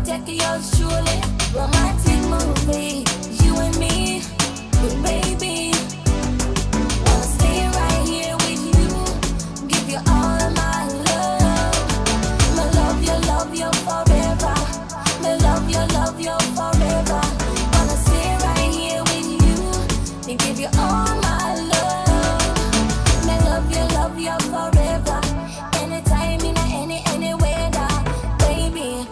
take yours truly. Romantic movie, you and me, but baby, wanna stay right here with you. Give you all of my love. My love you forever. My love you forever. Wanna stay right here with you and give you all my love. My love you forever. Anytime, in any weather, baby.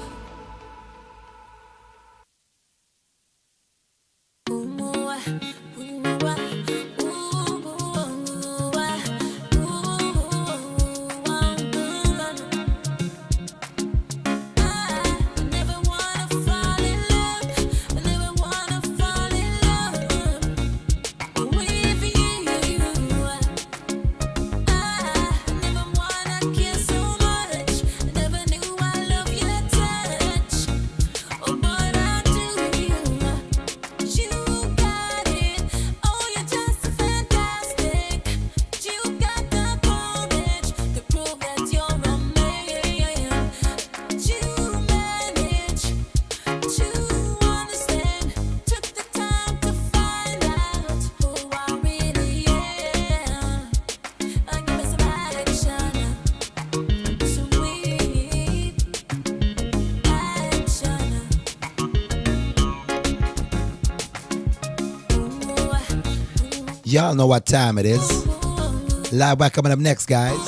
Y'all know what time it is. Live back coming up next, guys.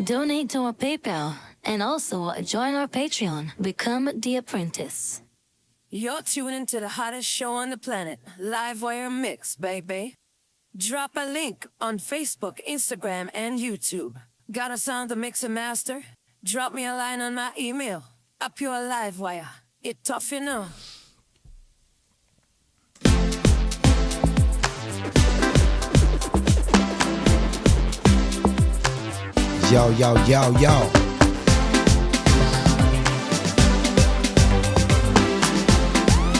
Donate to our PayPal and also join our Patreon. Become The Apprentice. You're tuning to the hottest show on the planet, Livewire Mix, baby. Drop a link on Facebook, Instagram, and YouTube. Got us on the Mix and Master? Drop me a line on my email. Up your Livewire. It tough, you know. Yo, yo, yo, yo.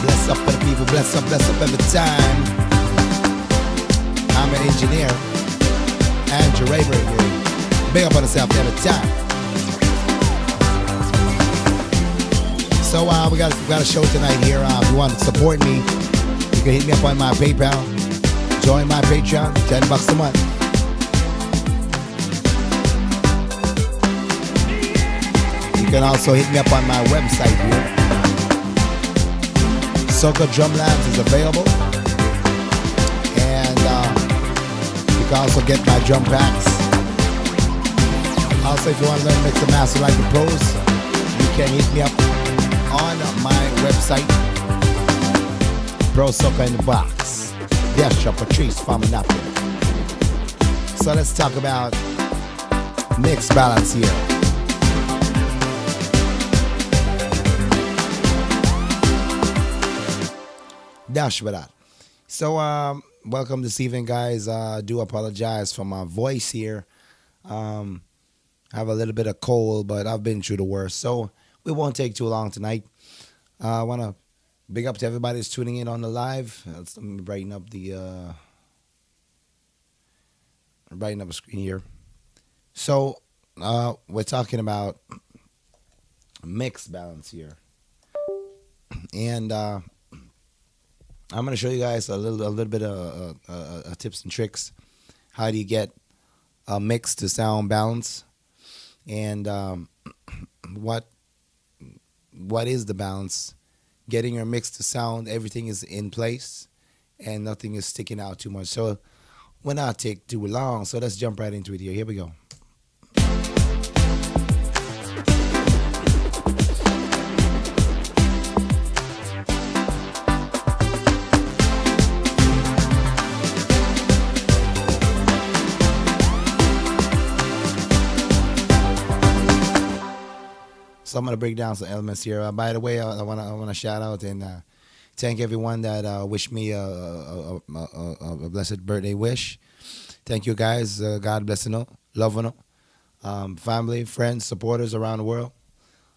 Bless up for the people, bless up every time. I'm an engineer, Andrew Raver here. Big up on yourself every time. So we got a show tonight here. If you want to support me, you can hit me up on my PayPal. Join my Patreon, $10 a month. You can also hit me up on my website here. Soca Drumlands is available. And you can also get my drum packs. Also, if you want to learn mix and master like the pros, you can hit me up on my website. Pro Soca in the Box. Desha Patrice Faminapi. So let's talk about mix balance here. Dash with that. So welcome this evening, guys. I do apologize for my voice here. I have a little bit of cold, but I've been through the worst, so we won't take too long tonight. I want to big up to everybody that's tuning in on the live. Let me brighten up the screen here. So we're talking about mix balance here, and I'm going to show you guys a little bit of tips and tricks. How do you get a mix to sound balance, and what is the balance? Getting your mix to sound, everything is in place, and nothing is sticking out too much. So we'll not take too long. So let's jump right into it here. Here we go. So I'm gonna break down some elements here. By the way, I wanna shout out and thank everyone that wished me a blessed birthday wish. Thank you guys. God bless you, love you, family, friends, supporters around the world.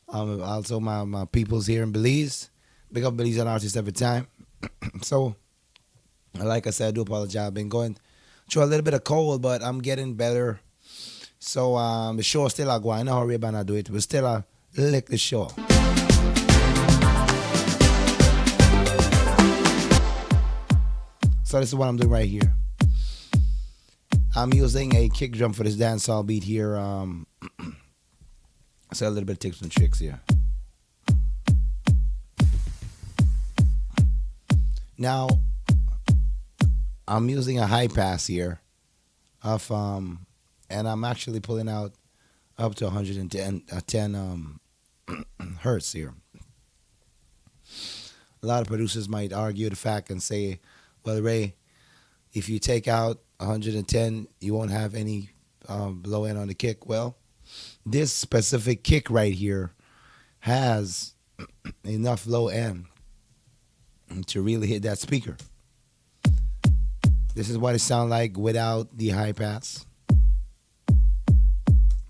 Also my peoples here in Belize. Big up Belize and artists every time. So, like I said, I do apologize. I've been going through a little bit of cold, but I'm getting better. So the show still a go. I know how Ray-Ban I do it. We still lick the show. So this is what I'm doing right here. I'm using a kick drum for this dancehall beat here. So a little bit of tips and tricks here. Now, I'm using a high pass here of and I'm actually pulling out up to 110 hertz here. A lot of producers might argue the fact and say, well, Ray, if you take out 110, you won't have any low end on the kick. Well, this specific kick right here has enough low end to really hit that speaker. This is what it sounds like without the high pass.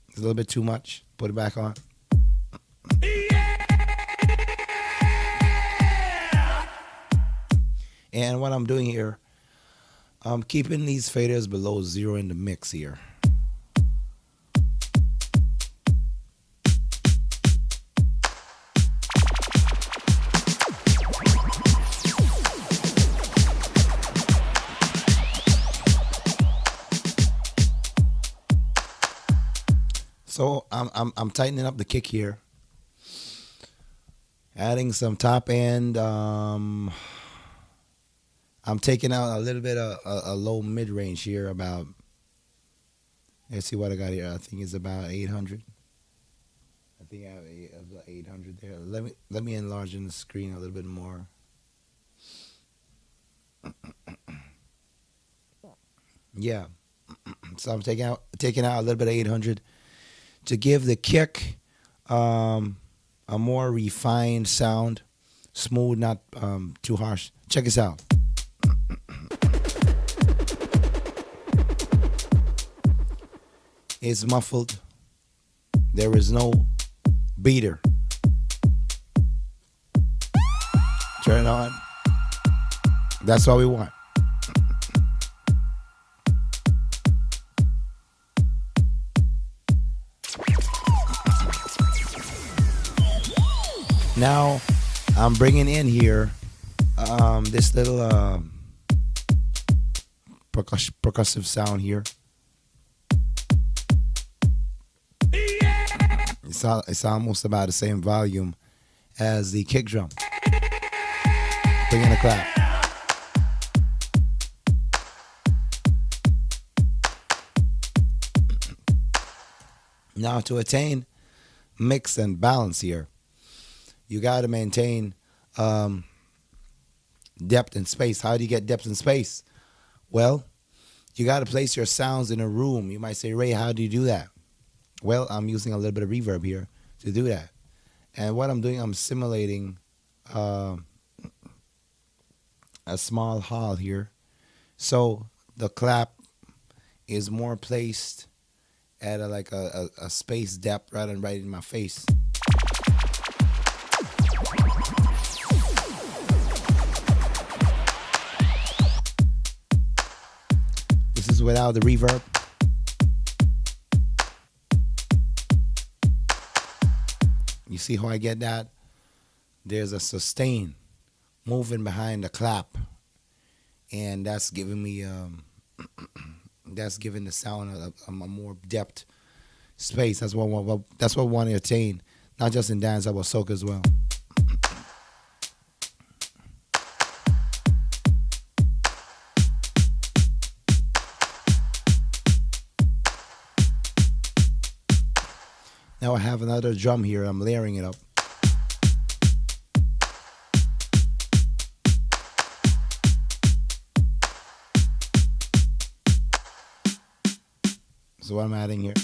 It's a little bit too much. Put it back on. And what I'm doing here, I'm keeping these faders below 0 in the mix here. So I'm tightening up the kick here, adding some top end. I'm taking out a little bit of a low mid range here. About, let's see what I got here. I think it's about 800. I think I have 800 there. Let me enlarge the screen a little bit more. Yeah. So I'm taking out a little bit of 800 to give the kick a more refined sound, smooth, not too harsh. Check this out. It's muffled. There is no beater. Turn it on. That's what we want. Now, I'm bringing in here this little percussive sound here. It's almost about the same volume as the kick drum. Bring in a clap. Now, to attain mix and balance here, you got to maintain depth and space. How do you get depth and space? Well, you got to place your sounds in a room. You might say, Ray, how do you do that? Well, I'm using a little bit of reverb here to do that. And what I'm doing, I'm simulating a small hall here. So the clap is more placed at a space depth rather than right in my face. This is without the reverb. You see how I get that? There's a sustain moving behind the clap, and that's giving me that's giving the sound a more depth, space. That's what we want to attain, not just in dance, but soca as well. Now I have another drum here. I'm layering it up. So what I'm adding here.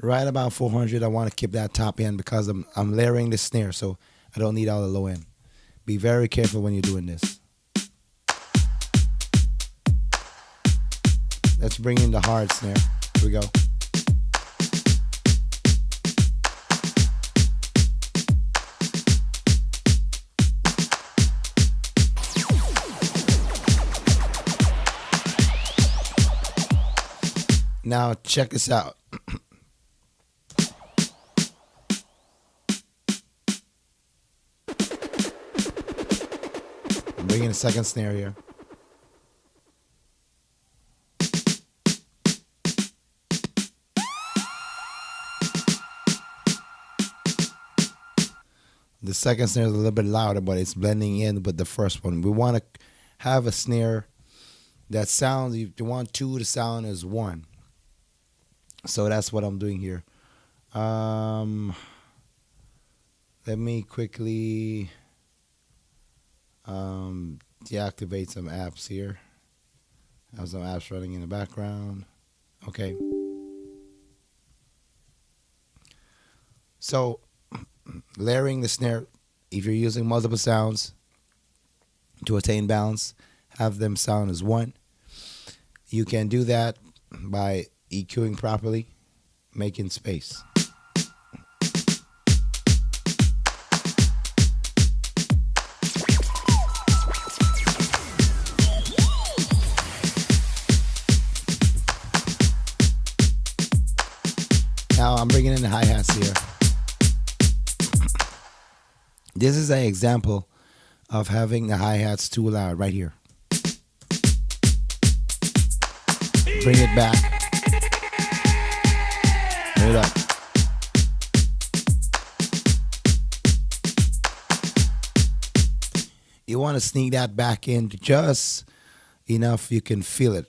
right about 400. I want to keep that top end because I'm layering the snare, so I don't need all the low end. Be very careful when you're doing this. Let's bring in the hard snare. Here we go. Now check this out. I'm bringing a second snare here. The second snare is a little bit louder, but it's blending in with the first one. We want to have a snare that sounds, if you want two to sound as one. So that's what I'm doing here. Let me quickly deactivate some apps here. I have some apps running in the background. Okay. So layering the snare, if you're using multiple sounds to attain balance, have them sound as one. You can do that by EQing properly, making space. Now I'm bringing in the hi-hats here. This is an example of having the hi-hats too loud right here. Bring it back. Bring it up. You want to sneak that back in just enough you can feel it.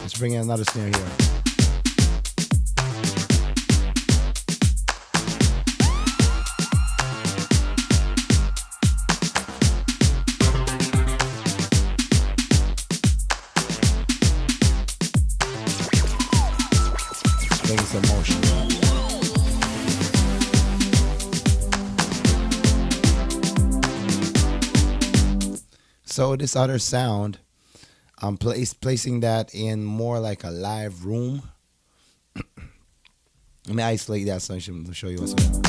Let's bring in another snare here. Bring some motion. So this other sound, I'm placing that in more like a live room. Let me isolate that so I can show you what's going on.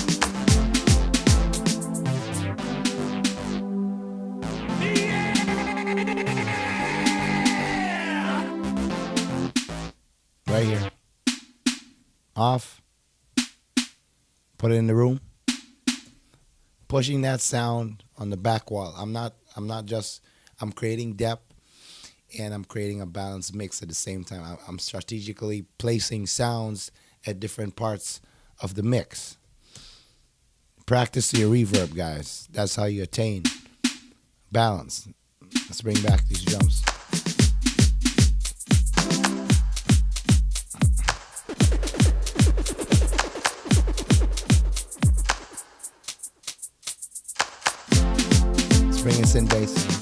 Right here. Off. Put it in the room. Pushing that sound on the back wall. I'm creating depth and I'm creating a balanced mix at the same time. I'm strategically placing sounds at different parts of the mix. Practice your reverb, guys. That's how you attain balance. Let's bring back these drums. Let's bring in synth bass.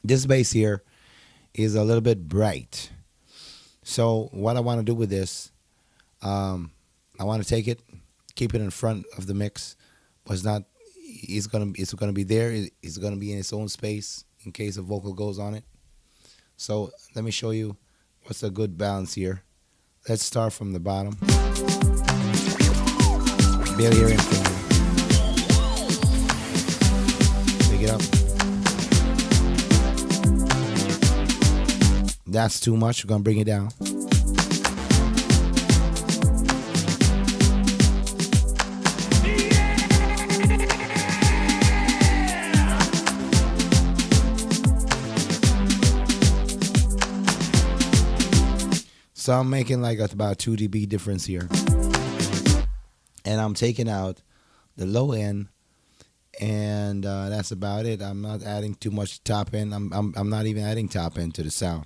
This bass here is a little bit bright. So what I want to do with this, I want to take it, keep it in front of the mix, but it's gonna be there. It's gonna be in its own space in case a vocal goes on it. So let me show you what's a good balance here. Let's start from the bottom. Barely hear anything. Pick it up. That's too much. We're going to bring it down. So I'm making like about 2 dB difference here. and I'm taking out the low end, and that's about it. I'm not adding too much top end. I'm not even adding top end to the sound.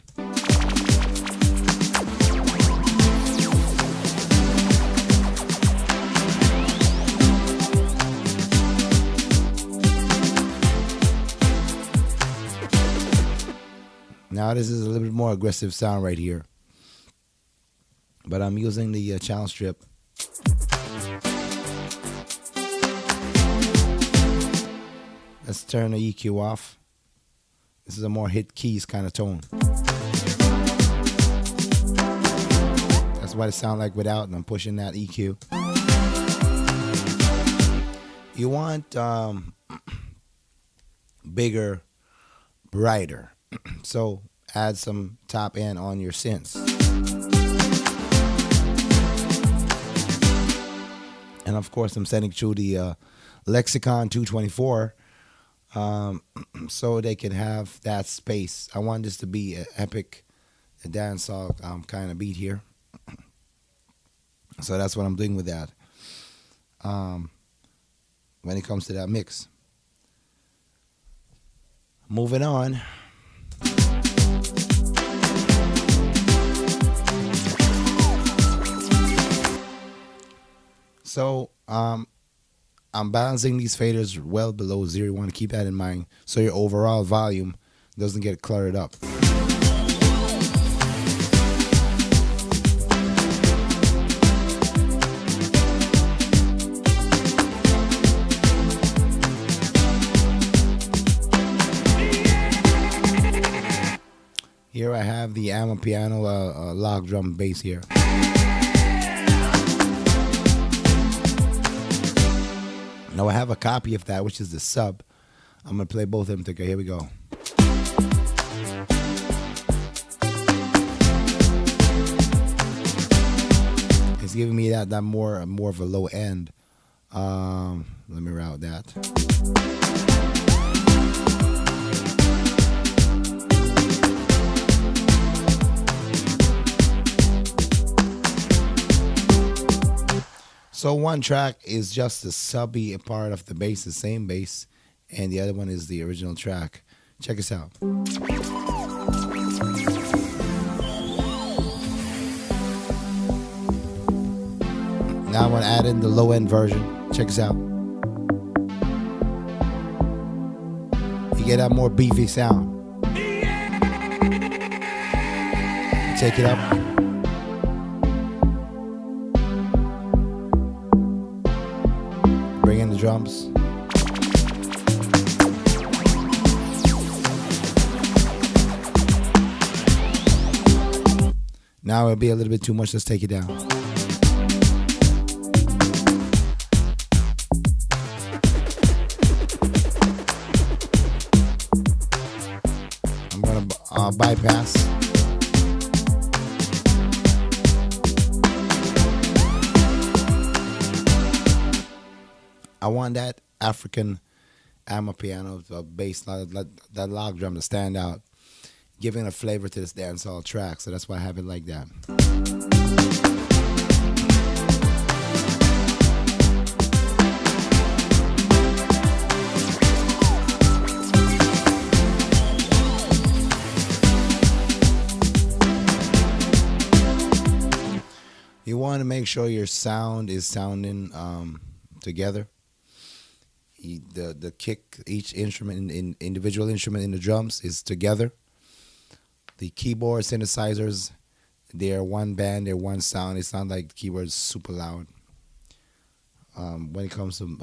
Now this is a little bit more aggressive sound right here, but I'm using the channel strip. Let's turn the EQ off. This is a more hit keys kind of tone. That's what it sounds like without, and I'm pushing that EQ. You want bigger, brighter. So add some top end on your synths. And of course I'm sending through the Lexicon 224 so they can have that space. I want this to be an epic dancehall kind of beat here. So that's what I'm doing with that when it comes to that mix. Moving on. So I'm balancing these faders well below zero. You want to keep that in mind so your overall volume doesn't get cluttered up. Here I have the Amapiano log drum bass here. Now I have a copy of that, which is the sub. I'm going to play both of them together. Here we go. It's giving me that more of a low end. Let me route that. So one track is just the subby part of the bass, the same bass, and the other one is the original track. Check this out. Now I'm going to add in the low end version. Check this out. You get that more beefy sound. Take it up. Bring in the drums. Now it'll be a little bit too much. Let's take it down. I'm going to bypass. I want that African Amapiano bass, that log drum to stand out, giving a flavor to this dancehall track. So that's why I have it like that. You want to make sure your sound is sounding together. The kick, each instrument, individual instrument in the drums is together. The keyboard synthesizers, they're one band, they're one sound. It sounds like the keyboard's super loud. When it comes to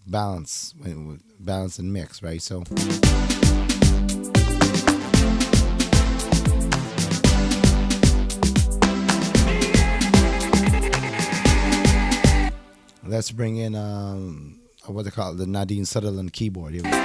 balance and mix, right? So let's bring in what they call it, the Nadine Sutherland keyboard. Here we go.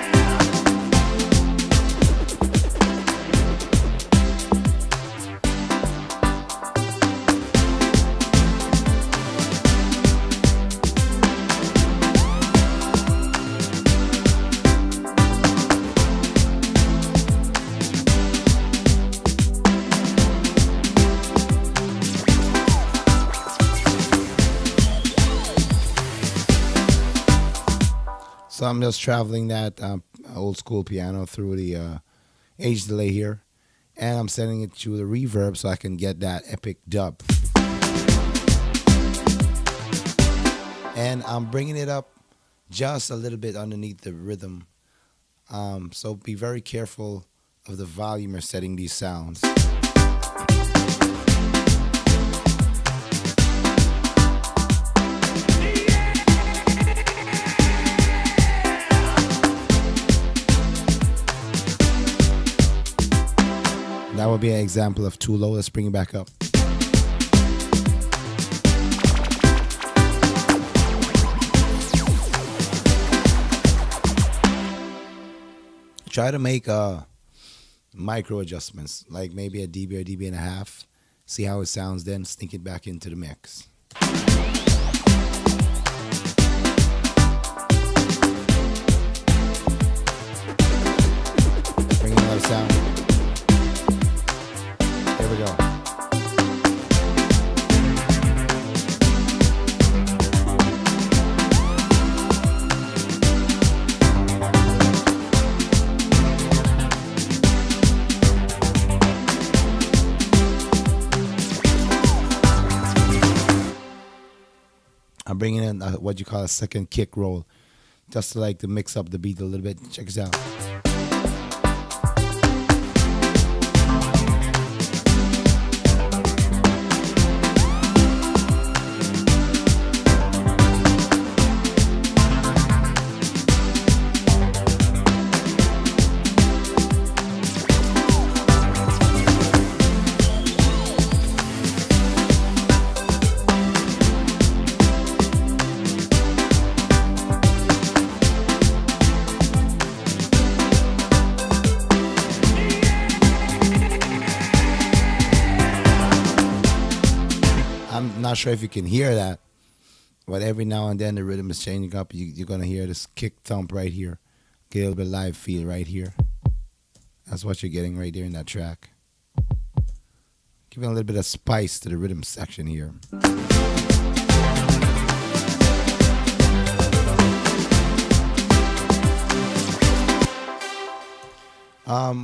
So I'm just traveling that old school piano through the age delay here, and I'm sending it to the reverb so I can get that epic dub. And I'm bringing it up just a little bit underneath the rhythm. So be very careful of the volume you're setting these sounds. That would be an example of too low. Let's bring it back up. Try to make micro adjustments, like maybe a dB or dB and a half. See how it sounds, then sneak it back into the mix. Bring in another sound. There we go. I'm bringing in what you call a second kick roll, just to like to mix up the beat a little bit. Check this out. I'm not sure if you can hear that, but every now and then the rhythm is changing up. You're going to hear this kick thump right here. Get a little bit of live feel right here. That's what you're getting right there in that track. Giving a little bit of spice to the rhythm section here.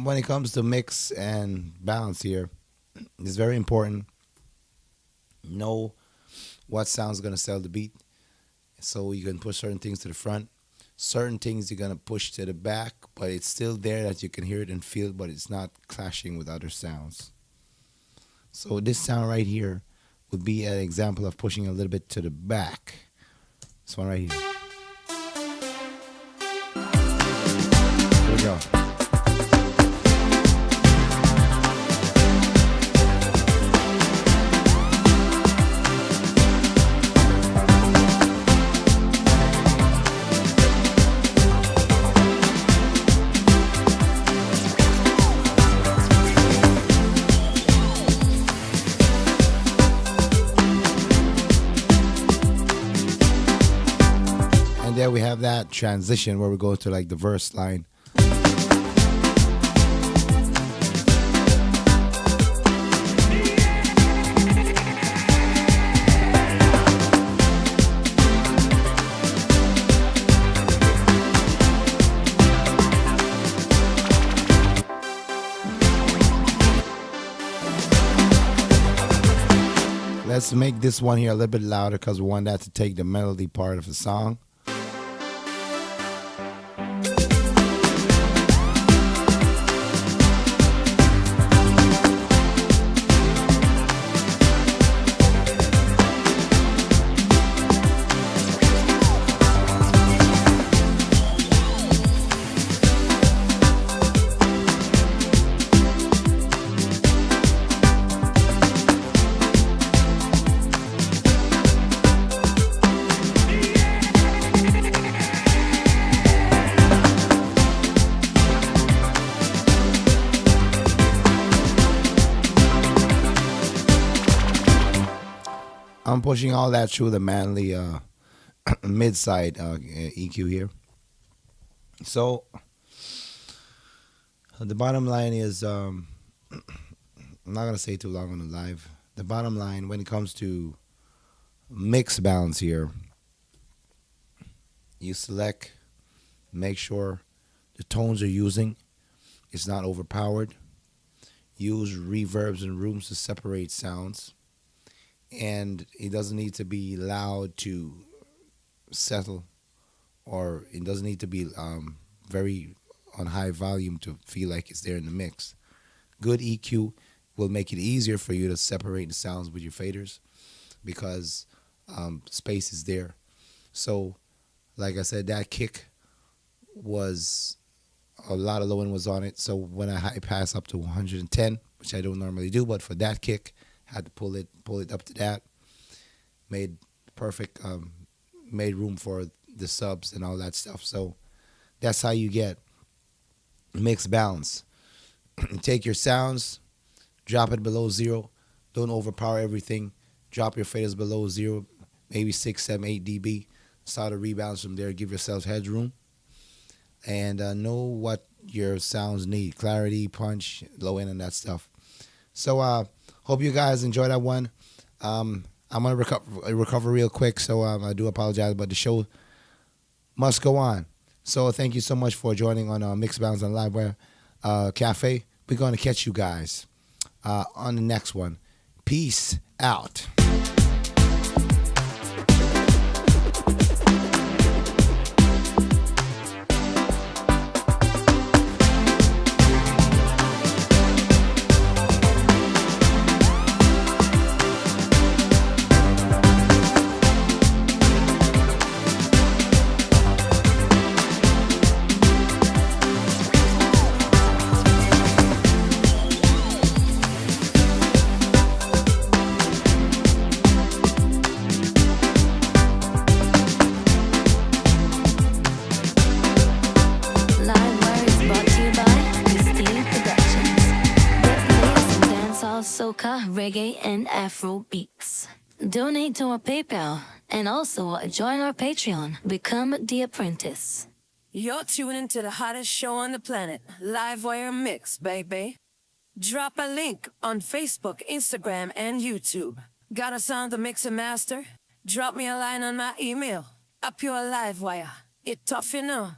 When it comes to mix and balance here, it's very important. Know what sound's going to sell the beat, so you can push certain things to the front, certain things you're going to push to the back, but it's still there that you can hear it and feel it, but it's not clashing with other sounds. So this sound right here would be an example of pushing a little bit to the back. This one right here. Here we go. And there we have that transition where we go to like the verse line. Let's make this one here a little bit louder because we want that to take the melody part of the song. I'm pushing all that through the Manley mid-side EQ here. So the bottom line is, I'm not going to say too long on the live. The bottom line when it comes to mix balance here, you select Make sure the tones you're using is not overpowered. Use reverbs and rooms to separate sounds. And it doesn't need to be loud to settle, or it doesn't need to be very on high volume to feel like it's there in the mix. Good EQ will make it easier for you to separate the sounds with your faders because space is there. So, like I said, that kick was a lot of low end was on it. So when I high pass up to 110, which I don't normally do, but for that kick, had to pull it up to that. Made perfect, made room for the subs and all that stuff. So that's how you get mixed balance. Take your sounds, drop it below zero. Don't overpower everything. Drop your faders below zero, maybe 6, 7, 8 dB. Start to rebalance from there. Give yourselves headroom. And know what your sounds need. Clarity, punch, low end, and that stuff. So hope you guys enjoy that one. I'm going to recover real quick, so I do apologize, but the show must go on. So thank you so much for joining on Mixed Balance on Livewire Cafe. We're going to catch you guys on the next one. Peace out. Livewire is brought to you by Christine Productions. That plays dancehall, soca, reggae, and Afro beats. Donate to our PayPal and also join our Patreon. Become The Apprentice. You're tuning to the hottest show on the planet, Livewire Mix, baby. Drop a link on Facebook, Instagram, and YouTube. Got a sound to mix and master? Drop me a line on my email. A pure Livewire. It tough, you know.